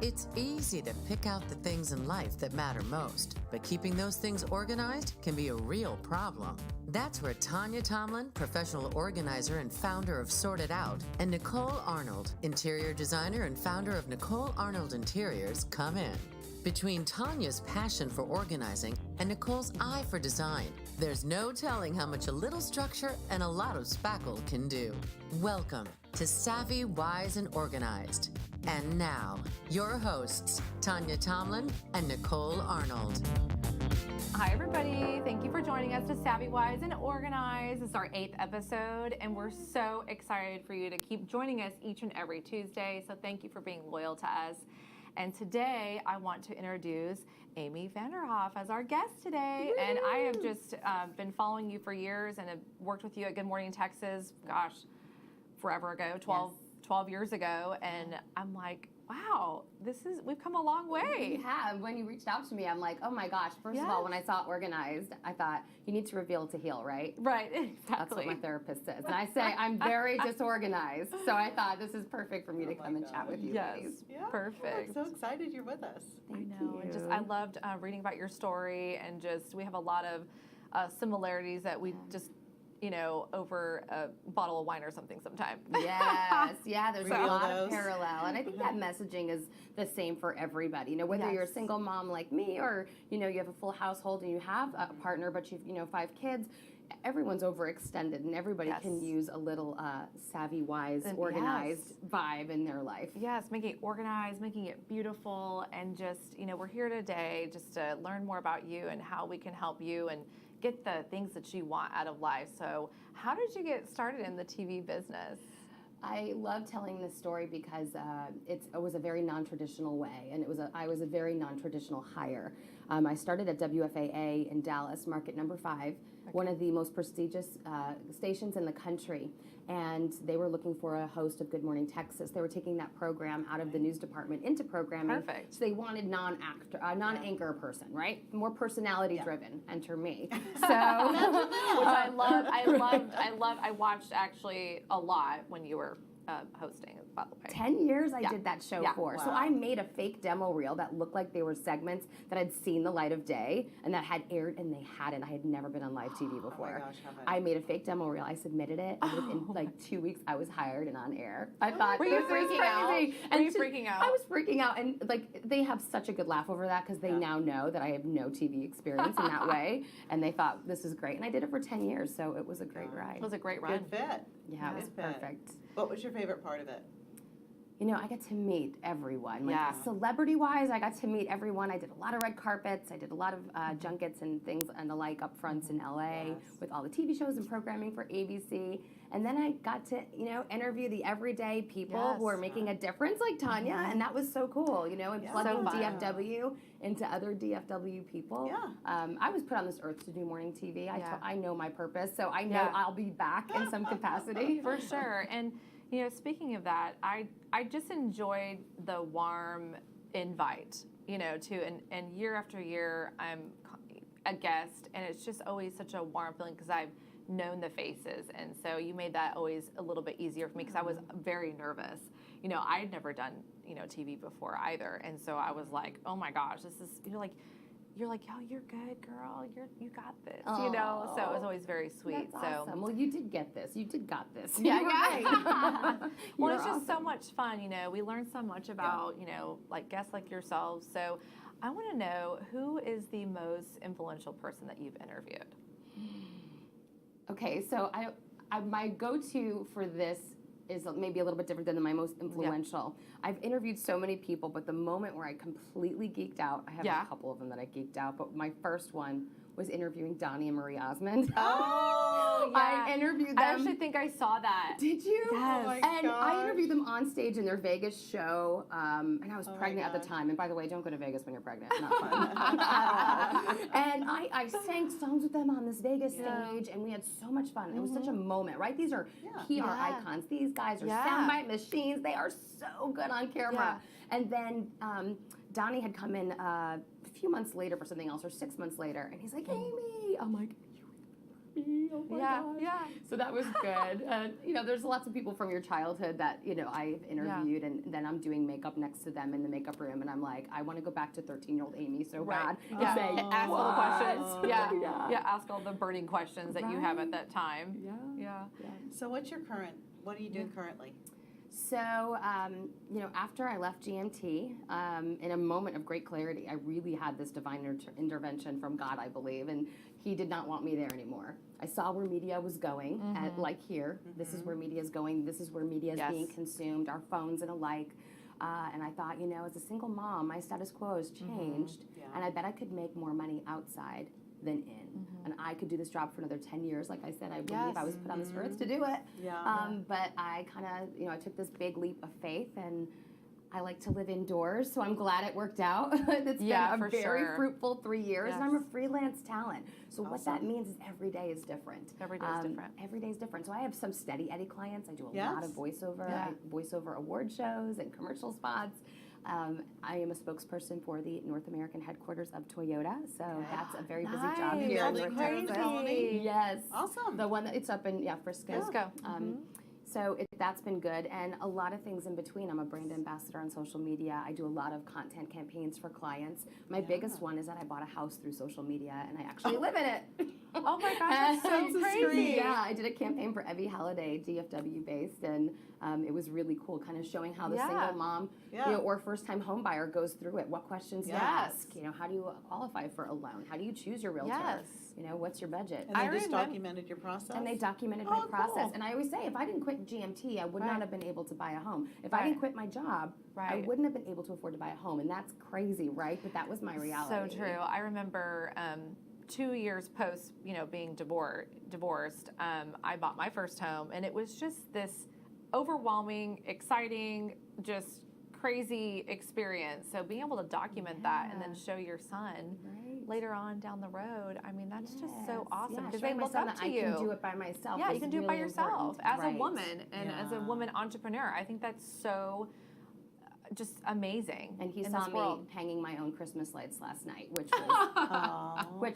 It's easy to pick out the things in life that matter most, but keeping those things organized can be a real problem. That's where Tanya Tomlin, professional organizer and founder of Sort It Out, and Nicole Arnold, interior designer and founder of Nicole Arnold Interiors, come in. Between Tanya's passion for organizing and Nicole's eye for design, there's no telling how much a little structure and a lot of spackle can do. Welcome to Savvy, Wise, and Organized. And now, your hosts, Tanya Tomlin and Nicole Arnold. Hi, everybody. Thank you for joining us to Savvy, Wise, and Organized. This is our 8th episode, and we're so excited for you to keep joining us each and every Tuesday. So thank you for being loyal to us. And today, I want to introduce Amy Vanderoef as our guest today. Woo! And I have just been following you for years and have worked with you at Good Morning Texas, gosh, forever ago, 12 years ago. And I'm like, wow, we've come a long way. We have. When you reached out to me, I'm like, oh my gosh. First of all, when I saw Organized, I thought, you need to reveal to heal, right? Right, exactly. That's what my therapist says. And I say, I'm very disorganized. So I thought this is perfect for me to come and chat with you. Yes, yeah, perfect. I'm so excited you're with us. Thank you. And I loved reading about your story, and we have a lot of similarities that we just, over a bottle of wine or something sometime. Yes, there's a lot of those. parallel. And I think that messaging is the same for everybody. Whether you're a single mom like me or, you have a full household and you have a partner, but you've, 5 kids, everyone's overextended and everybody can use a little savvy, wise, organized vibe in their life. Yes, making it organized, making it beautiful, and just, we're here today just to learn more about you and how we can help you and get the things that you want out of life. So how did you get started in the TV business? I love telling this story because it was a very non-traditional way, and I was a very non-traditional hire. I started at WFAA in Dallas, market number 5, one of the most prestigious stations in the country, and they were looking for a host of Good Morning Texas. They were taking that program out of the news department into programming. Perfect. So they wanted non-anchor person, right? More personality-driven. Enter me. So, which I loved. I watched actually a lot when you were hosting, by the way. 10 years I did that show for. Wow. So I made a fake demo reel that looked like they were segments that had seen the light of day and that had aired, and they hadn't. I had never been on live TV before. Oh my gosh, how funny. I made a fake demo reel. I submitted it, and within like 2 weeks I was hired and on air. I thought, were you freaking out? Were you freaking out? I was freaking out, and like they have such a good laugh over that because they now know that I have no TV experience in that way, and they thought this is great. And I did it for 10 years, so it was a great ride. It was a great run. Good fit. Yeah, it was perfect. What was your favorite part of it? I got to meet everyone. Celebrity-wise, I got to meet everyone. I did a lot of red carpets. I did a lot of junkets and things and the like up fronts in LA with all the TV shows and programming for ABC. And then I got to, interview the everyday people who are making a difference, like Tanya, and that was so cool, and plugging DFW into other DFW people. Yeah. I was put on this earth to do morning TV. I know my purpose, so I know I'll be back in some capacity. For sure. And speaking of that, I just enjoyed the warm invite, and year after year I'm a guest, and it's just always such a warm feeling because I've known the faces, and so you made that always a little bit easier for me because I was very nervous. I had never done, TV before either, and so I was like, oh my gosh, this is, you're like, oh, you're good, girl. You got this, So it was always very sweet. That's awesome. Well, you did get this. You did got this. Yeah. Well, it's just so much fun. We learn so much about, like guests like yourselves. So I want to know, who is the most influential person that you've interviewed? Okay, so I my go-to for this is maybe a little bit different than my most influential. I've interviewed so many people, but the moment where I completely geeked out, I have a couple of them that I geeked out, but my first one was interviewing Donnie and Marie Osmond. Oh, yeah. I interviewed them. I actually think I saw that. Did you? Yes. Oh my And gosh. I interviewed them on stage in their Vegas show, and I was pregnant at the time. And by the way, don't go to Vegas when you're pregnant. Not fun at all. And I sang songs with them on this Vegas stage, and we had so much fun. It was such a moment, right? These are PR icons. These guys are soundbite machines. They are so good on camera. And then Donnie had come in a few months later for something else, or 6 months later, and he's like, Amy. I'm like, me. Oh my gosh. Yeah. So that was good. There's lots of people from your childhood that, I've interviewed, and then I'm doing makeup next to them in the makeup room, and I'm like, I want to go back to 13-year-old Amy so bad. Yeah. Say, Ask all the questions. Yeah. Yeah. Ask all the burning questions that you have at that time. Yeah. So what are you doing currently? So, after I left GMT, in a moment of great clarity, I really had this divine intervention from God, I believe, and He did not want me there anymore. I saw where media was going, and like here, this is where media is going, this is where media is being consumed, our phones and alike. And I thought, as a single mom, my status quo has changed, and I bet I could make more money outside than in. And I could do this job for another 10 years. Like I said, I believe I was put on this earth to do it. But I kind of, I took this big leap of faith, and I like to live indoors, so I'm glad it worked out. It's been a very fruitful 3 years, and I'm a freelance talent. So what that means is every day is different. Every day is different. Every day is different. So I have some steady Eddie clients. I do a lot of voiceover. I voiceover award shows and commercial spots. I am a spokesperson for the North American headquarters of Toyota, so that's a very busy job here in North Texas. Yes. Awesome. The one that it's up in Frisco. So that's been good, and a lot of things in between. I'm a brand ambassador on social media. I do a lot of content campaigns for clients. My biggest one is that I bought a house through social media, and I actually live in it. Oh my gosh, that's so crazy. Yeah, I did a campaign for Evie Holiday, DFW based, and it was really cool, kind of showing how the single mom, or first-time home buyer goes through it. What questions to ask? How do you qualify for a loan? How do you choose your realtor? What's your budget? And they just documented your process? And they documented my process. And I always say, if I didn't quit GMT, I would not have been able to buy a home. If I didn't quit my job, I wouldn't have been able to afford to buy a home. And that's crazy, right? But that was my reality. So true. I remember 2 years post, being divorced, I bought my first home, and it was just this overwhelming, exciting, just crazy experience. So being able to document that and then show your son later on down the road, I mean, that's just so awesome because they look up to you. I can do it by myself. Yeah, you can do it by yourself as a woman and Yeah. as a woman entrepreneur. I think that's so just amazing. And he in saw this me world. hanging my own Christmas lights last night, which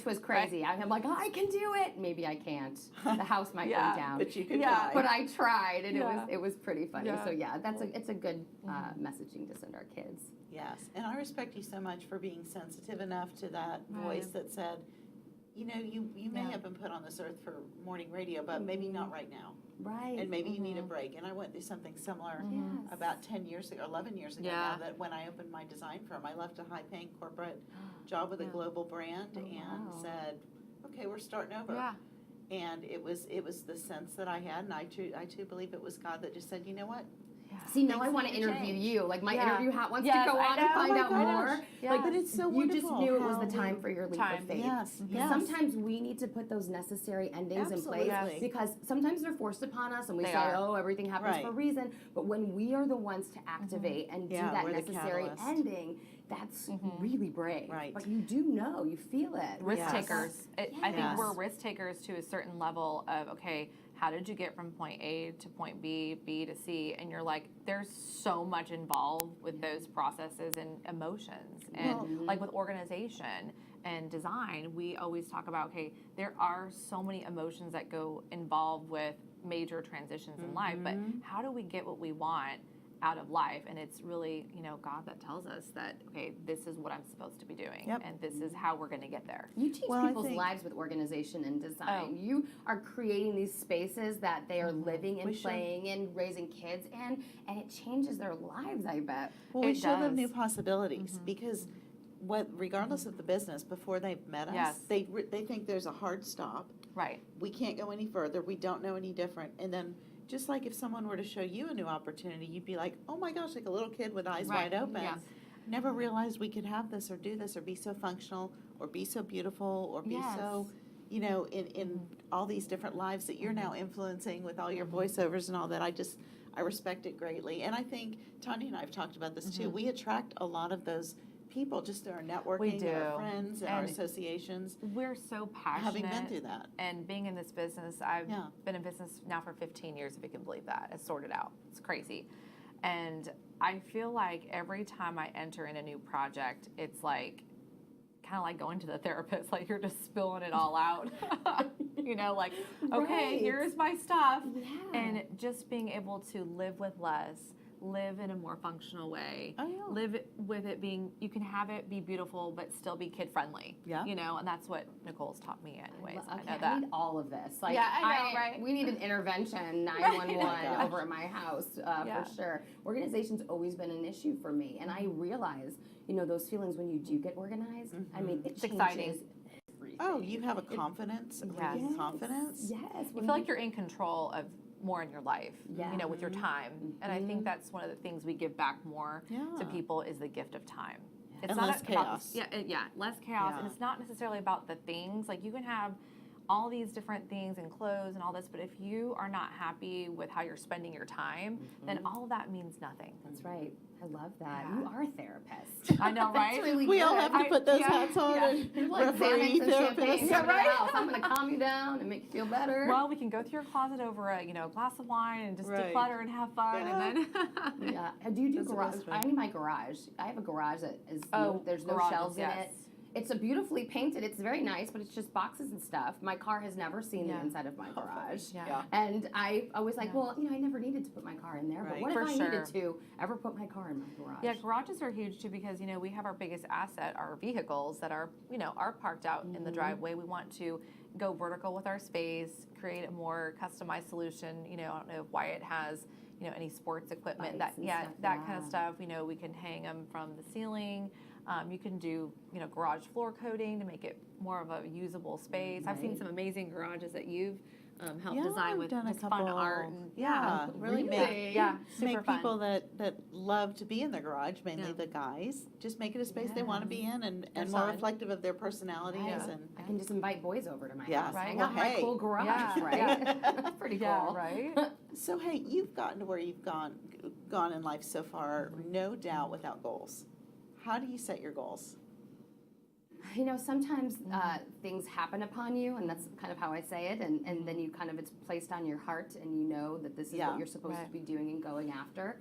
was crazy. I'm like, I can do it. Maybe I can't. The house might come down. But you can try. But I tried, and it was pretty funny. So it's a good messaging to send our kids. Yes, and I respect you so much for being sensitive enough to that voice that said, you may have been put on this earth for morning radio, but maybe not right now. Right. And maybe you need a break. And I went through something similar about 10 years ago, 11 years ago now, that when I opened my design firm, I left a high-paying corporate job with a global brand and said, okay, we're starting over. Yeah. And it was the sense that I had, and I too believe it was God that just said, you know what? See, now I want to interview you. Like my interview hat wants to go on and find out more. Like, but it's so wonderful. You just knew it was the time for your leap of faith. Yes. Sometimes we need to put those necessary endings in place because sometimes they're forced upon us, and we say, "Oh, everything happens for a reason." But when we are the ones to activate and do that necessary ending, that's really brave. Right. But you do know, you feel it. Risk takers. I think we're risk takers to a certain level of, okay, how did you get from point A to point B, B to C? And you're like, there's so much involved with those processes and emotions. And like with organization and design, we always talk about, okay, there are so many emotions that go involved with major transitions in life, but how do we get what we want out of life? And it's really, God that tells us that, okay, this is what I'm supposed to be doing, and this is how we're going to get there. You change people's lives with organization and design. You are creating these spaces that they are living and playing and raising kids in, and it changes their lives, I bet. Well, we show them new possibilities because regardless of the business, before they've met us, they think there's a hard stop. Right. We can't go any further. We don't know any different. And then just like if someone were to show you a new opportunity, you'd be like, oh my gosh, like a little kid with eyes wide open. Yes. Never realized we could have this or do this or be so functional or be so beautiful or be so, in all these different lives that you're now influencing with all your voiceovers and all that. I respect it greatly. And I think Tanya and I have talked about this too. We attract a lot of those people just through our networking, our friends, and our associations. We're so passionate. Having been through that. And being in this business, I've been in business now for 15 years, if you can believe that. It's sorted out. It's crazy. And I feel like every time I enter in a new project, it's like, kind of like going to the therapist, like you're just spilling it all out. like, okay, Right. here's my stuff. Yeah. And just being able to live with less, live in a more functional way, live with it being, you can have it be beautiful, but still be kid friendly. Yeah. And that's what Nicole's taught me anyways. Okay, I know that. I need all of this. Like, Yeah, I know, right? We need an intervention, 911 Right. over at my house Yeah. for sure. Organization's always been an issue for me, and I realize, those feelings when you do get organized. I mean, it It's changes exciting. everything. Oh, you have a confidence, a Yes. breathing confidence. Yes. You feel like you're in control of more in your life, Yeah. with your time. And I think that's one of the things we give back more to Yeah. people is the gift of time. It's And not less about chaos. less chaos. Yeah. And it's not necessarily about the things. Like you can have all these different things and clothes and all this, but if you are not happy with how you're spending your time, then all of that means nothing. That's right. I love that. Yeah. You are a therapist. I know, right? That's really We good. all have to put those hats on yeah. and You're like referee Xanax and champagne therapist. to everybody else. I'm going to calm you down and make you feel better. Well, we can go through your closet over a glass of wine and just Right. declutter and have fun, Yeah. and then Yeah. Do you do That's the garage? best way. I need my garage. I have a garage that is there's no garages, shelves in yes. it. It's a beautifully painted. It's very nice, but it's just boxes and stuff. My car has never seen Yeah. the inside of my garage. Yeah. And I was like, Yeah. well, I never needed to put my car in there. But Right. what For if I sure. needed to ever put my car in my garage? Yeah, garages are huge too because we have our biggest asset, our vehicles that are are parked out in the driveway. We want to go vertical with our space, create a more customized solution. I don't know if Wyatt has any sports equipment Bikes and stuff, that kind of yeah. stuff. We can hang them from the ceiling. You can do garage floor coating to make it more of a usable space. I've seen Right. some amazing garages that you've helped Yeah, design I've with done a just fun couple. art and Yeah, really make Really? yeah, super make fun. people that love to be in the garage, mainly Yeah. the guys, just make it a space they want to be in and They're more fun. reflective of their personalities Right. and I can just invite boys over to my Yes. house. Right. I got Well, my hey. cool garage, Yeah. right? That's pretty cool. Yeah, right. So hey, you've gotten to where you've gone in life so far, no doubt without goals. How do you set your goals? Sometimes things happen upon you, and that's kind of how I say it, and then you it's placed on your heart, and you know that this is Yeah. what you're supposed to be doing and going after.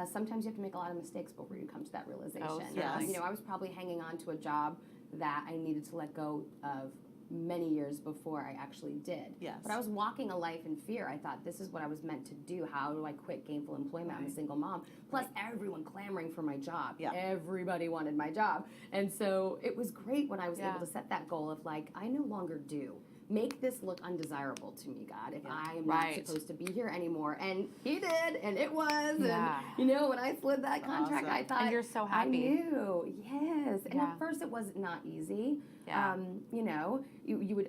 Sometimes you have to make a lot of mistakes before you come to that realization. certainly. I was probably hanging on to a job that I needed to let go of many years before I actually did. Yes. But I was walking a life in fear. I thought, this is what I was meant to do. How do I quit gainful employment? I'm a Right. single mom. Plus, everyone clamoring for my job. Yeah. Everybody wanted my job. And so it was great when I was Yeah. able to set that goal of I no longer do. Make this look undesirable to me, God, if I am Right. not supposed to be here anymore. And He did, and it was. Yeah. And, when I slid that contract, Awesome. I thought, And you're so I happy. knew, yes. And Yeah. at first it was not easy. Yeah.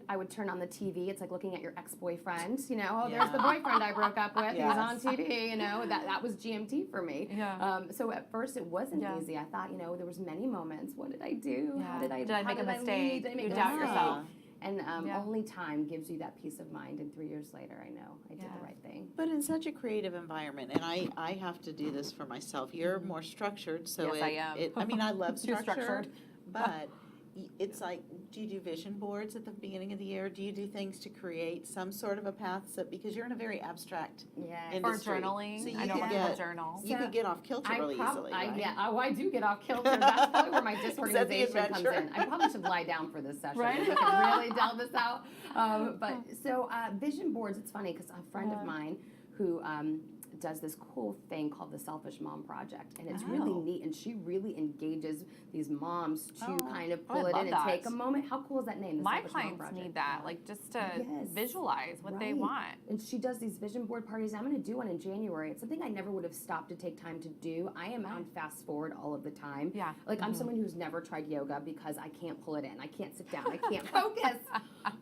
I would turn on the TV. It's like looking at your ex-boyfriend. There's Yeah. the boyfriend I broke up with. Yes. He's on TV. That was GMT for me. Yeah. So at first it wasn't Yeah. easy. I thought, there was many moments. What did I do? Yeah. How did I? Did I how make a did mistake? lead? Did I make You a doubt mistake? yourself. And Yeah. only time gives you that peace of mind. And 3 years later, I know I did Yeah. the right thing. But in such a creative environment, and I have to do this for myself. You're more structured, so Yes, I am. I love Too structure, structured. but it's like, do you do vision boards at the beginning of the year? Do you do things to create some sort of a path? So because you're in a very abstract Yeah. Or industry, journaling. so you I don't could want get to journal. you So could get off kilter really easily. Right? I do get off kilter. That's probably where my disorganization comes adventure? in. I probably should lie down for this session. Right? We can really delve this out. Vision boards, it's funny because a friend of mine who does this cool thing called the Selfish Mom Project, and it's really Oh. neat, and she really engages these moms to Oh. kind of Oh, pull I it love in that. and take a moment. How cool is that name? The My Selfish Mom clients Project? need that, like just to Yes. visualize what they Right. want. And she does these vision board parties. I'm going to do one in January. It's something I never would have stopped to take time to do. I am on fast forward all of the time. Yeah. Like I'm someone who's never tried yoga because I can't pull it in. I can't sit down. I can't focus.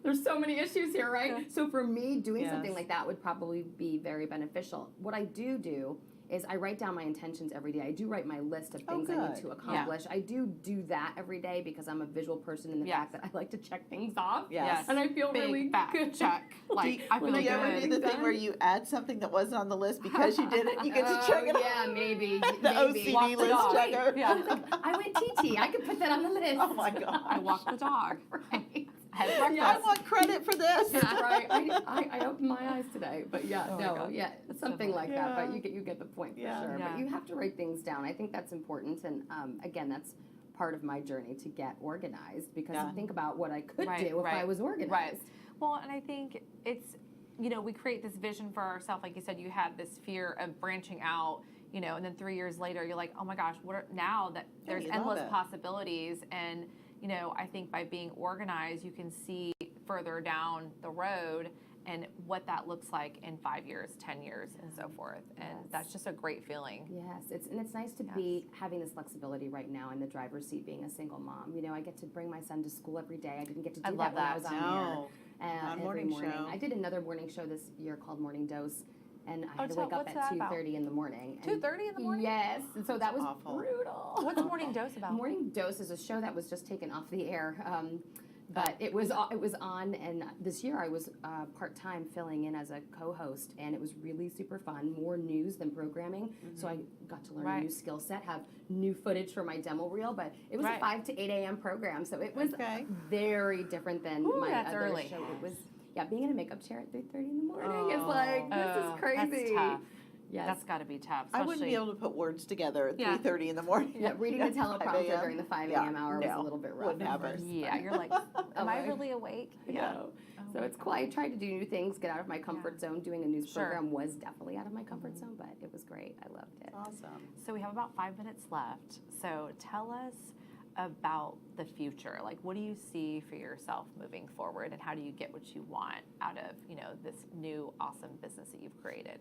There's so many issues here, right? So for me, doing something Yes. like that would probably be very beneficial. What I do is I write down my intentions every day. I do write my list of things I need good. to accomplish. I do that every day because I'm a visual person in the fact that I like to check things off. Yes. And I feel Big really fat good. check. Like I feel Do you ever do good. the thing where you add something that wasn't on the list because you did it? You get to check it off. Yeah, maybe. The maybe. OCD list dog. checker. Yeah. I went TT. I could put that on the list. Oh my god. I walk the dog. Right. Had breakfast. I want credit for this. That's right. I opened my eyes today, but Oh my God. it's something like that. But Yeah. you get the point for Yeah. sure. Yeah. But you have to write things down. I think that's important, and again, that's part of my journey to get organized because Yeah. you think about what I could Right, do if right, I was organized. Right. Well, and I think it's, we create this vision for ourselves. Like you said, you had this fear of branching out, and then 3 years later, you're like, oh my gosh, now that there's endless possibilities. And, I think by being organized, you can see further down the road and what that looks like in 5 years, 10 years, and so forth. And that's just a great feeling. Yes, it's nice to be having this flexibility right now in the driver's seat, being a single mom. I get to bring my son to school every day. I didn't get to do that when I was on air. On every morning morning. show. I did another morning show this year called Morning Dose, and I had to tell- wake up what's at that about? 2:30 in the morning. 2:30 in the morning? Yes, and so that was awful. brutal. What's Morning Dose about? Morning Dose is a show that was just taken off the air. But it was on, and this year I was part-time filling in as a co-host, and it was really super fun, more news than programming, so I got to learn a new skill set, have new footage for my demo reel, but it was a 5 to 8 a.m. program, so it was very different than my other early. show. It was, being in a makeup chair at 3:30 in the morning is like, this is crazy. That's tough. Yes. That's got to be tough. I wouldn't be able to put words together at 3:30 in the morning. Yeah, reading the teleprompter during the 5 a.m. hour was a little bit rough. Wouldn't happen. Yeah, you're like, am I really awake? No. So it's cool. I tried to do new things, get out of my comfort zone. Doing a news program was definitely out of my comfort zone, but it was great. I loved it. Awesome. So we have about 5 minutes left. So tell us about the future. Like, what do you see for yourself moving forward, and how do you get what you want out of, this new awesome business that you've created?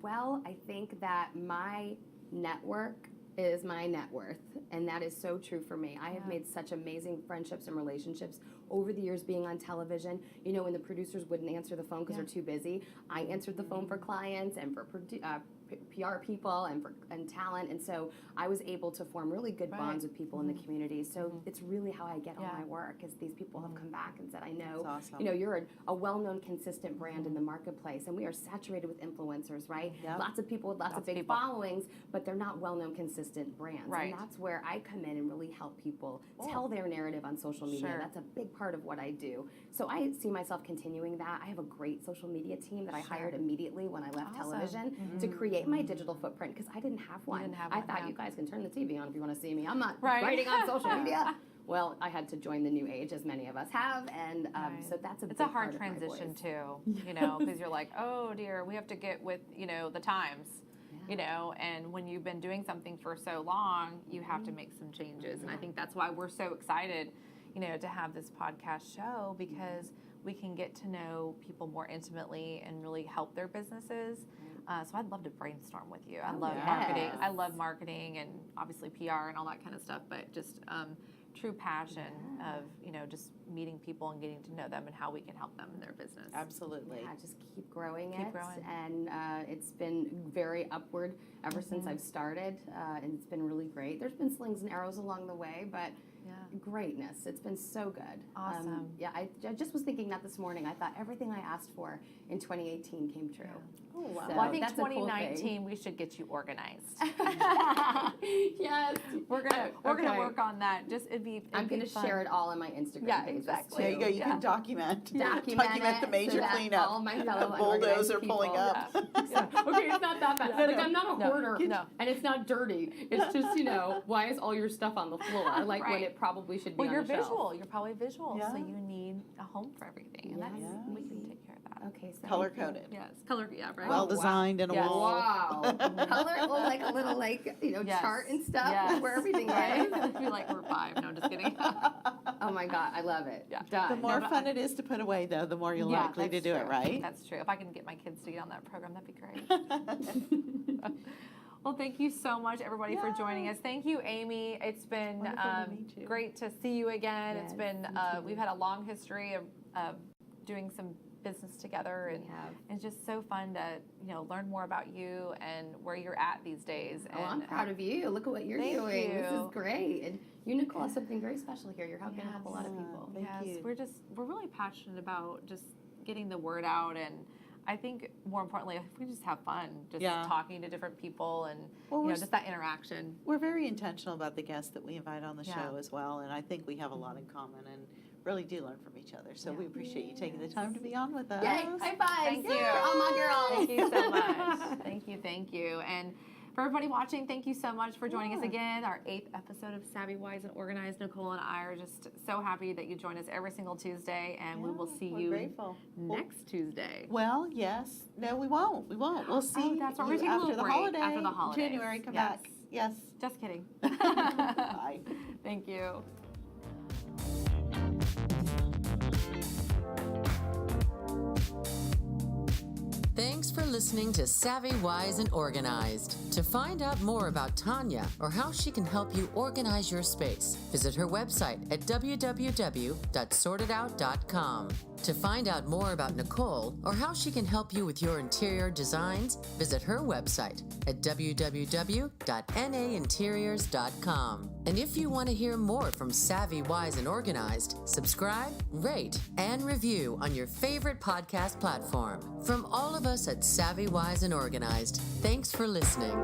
Well, I think that my network is my net worth, and that is so true for me. I have made such amazing friendships and relationships over the years being on television. When the producers wouldn't answer the phone because they're too busy, I answered the phone for clients and for PR people and talent, and so I was able to form really good bonds with people in the community. So it's really how I get all my work, is these people have come back and said, I know, you're a well-known, consistent brand in the marketplace, and we are saturated with influencers, right? Lots of people with lots of big followings, but they're not well-known, consistent brands. And that's where I come in and really help people tell their narrative on social media. That's a big part of what I do. So I see myself continuing that. I have a great social media team that I hired immediately when I left television to create my digital footprint, because I didn't have one. I thought, you guys can turn the TV on if you want to see me. I'm not writing on social media. Well, I had to join the new age, as many of us have, and so that's it's a hard transition too, because you're like, oh dear, we have to get with the times, and when you've been doing something for so long, you have to make some changes, and I think that's why we're so excited, to have this podcast show, because we can get to know people more intimately and really help their businesses. So I'd love to brainstorm with you. I love marketing. I love marketing and obviously PR and all that kind of stuff, but just true passion of, just meeting people and getting to know them and how we can help them in their business. Absolutely. Yeah, just keep growing Keep growing. And it's been very upward ever since I've started, and it's been really great. There's been slings and arrows along the way, but greatness. It's been so good. Awesome. I just was thinking that this morning. I thought everything I asked for in 2018 came true. Oh, wow. So Well, I think that's a cool 2019 thing. we should get you organized. Yes. We're gonna work on that. I'm gonna share it all on my Instagram pages. exactly. There you go. You can document Document the major so that cleanup. all my fellow Bulldozer unorganized pulling people- up. Okay, it's not that bad. Like, I'm not a hoarder, no. and it's not dirty. It's just, why is all your stuff on the floor? Like when it probably should be Well, on you're the shelf. visual. You're probably visual, Yeah. so you need a home for everything, and we can take care of that. Okay, so Color coded. Yes, color. Yeah, right. Well designed and a Yes. wall. Wow. Color, like a little Yes. chart and stuff Yes. where everything Right? is. I feel like we're 5. No, I'm just kidding. Oh my God, I love it. Yeah. Done. The more fun it is to put away, though, the more you're likely to that's do it, true. right? That's true. If I can get my kids to get on that program, that'd be great. Well, thank you so much, everybody, for joining us. Thank you, Amy. It's been Wonderful to meet you. great to see you again. Yes, It's been we've had a long history of doing some business together, and it's just so fun to learn more about you and where you're at these days. Oh, I'm proud of you. Look at what you're thank doing. This you. is great. And you, Nicole, have something very special here. You're helping help a lot of people. Thank you. We're really passionate about just getting the word out, and I think more importantly, if we just have fun, just talking to different people, and just that interaction. We're very intentional about the guests that we invite on the show as well, and I think we have a lot in common and really do learn from each other. So we appreciate you taking the time to be on with us. Yay, high five. Thank you. All my girls. Thank you so much. Thank you. And For everybody watching, thank you so much for joining us again. Our 8th episode of Savvy, Wise, and Organized. Nicole and I are just so happy that you join us every single Tuesday, and we will see you next Tuesday. Well, yes. No, we won't. We won't. We'll see that's right. We're you taking a after little the break holiday. after the holidays. January, come back. Yes. Just kidding. Bye. Thank you. Thanks for listening to Savvy, Wise, and Organized. To find out more about Tanya or how she can help you organize your space, visit her website at www.sortedout.com. To find out more about Nicole or how she can help you with your interior designs, visit her website at www.nainteriors.com. And if you want to hear more from Savvy, Wise, and Organized, subscribe, rate, and review on your favorite podcast platform. From all of us at Savvy, Wise, and Organized, thanks for listening.